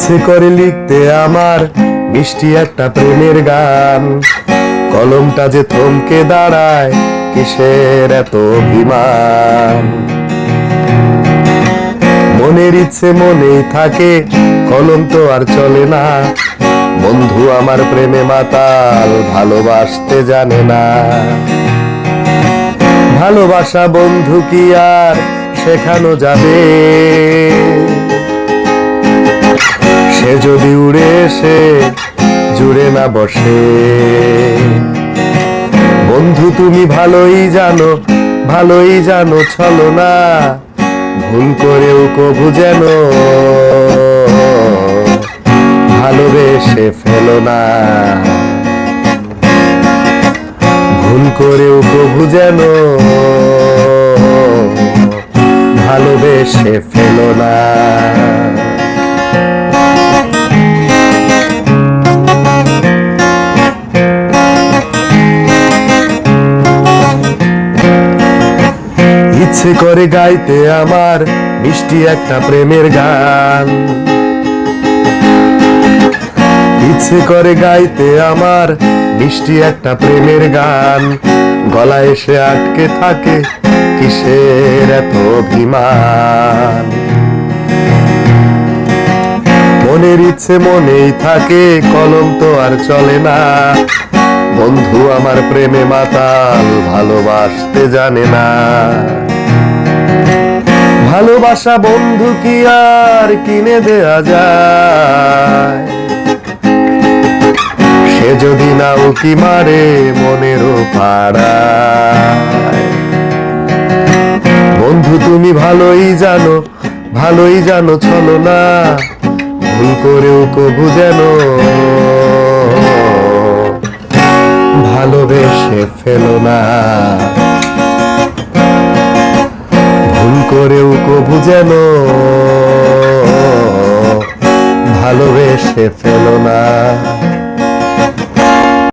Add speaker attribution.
Speaker 1: ইচ্ছে করে লিখতে আমার মিষ্টি একটা প্রেমের গান, কলমটা যে থমকে দাঁড়ায় কিসের এত অভিমান। মনের ইচ্ছে মনেই থাকে, কলম তো আর চলে না। বন্ধু আমার প্রেমে মাতাল, ভালোবাসতে জানে না। ভালোবাসা বন্ধু কি আর শেখানো যাবে? সে যদি উড়ে এসে জুড়ে না বসে। বন্ধু তুমি ভালোই জানো ছলো না, ভুল করেও কবু যেন ভালোবেসে ফেলো না। ভুল করেও কবু যেন ভালোবেসে ফেলো না। ইচ্ছে করে গাইতে আমার মিষ্টি একটা প্রেমের গান, ইচ্ছে করে গাইতে আমার মিষ্টি একটা প্রেমের গান। গলায় এসে আটকে থাকে কিসের এত অভিমান। মনের ইচ্ছে মনেই থাকে, কলম তো আর চলে না। বন্ধু আমার প্রেমে মাতাল, ভালোবাসতে জানে না। ভালোবাসা বন্ধু কি আর কিনে দেয়া যায়? সে যদি না উকি মারে মনেরও পাড়ায়। বন্ধু তুমি ভালোই জানো ছলো না, ভুল করেও কবু যেন ভালোবেসে ফেলো না। ভুল করেও কবু যেন ভালোবেসে ফেলো না।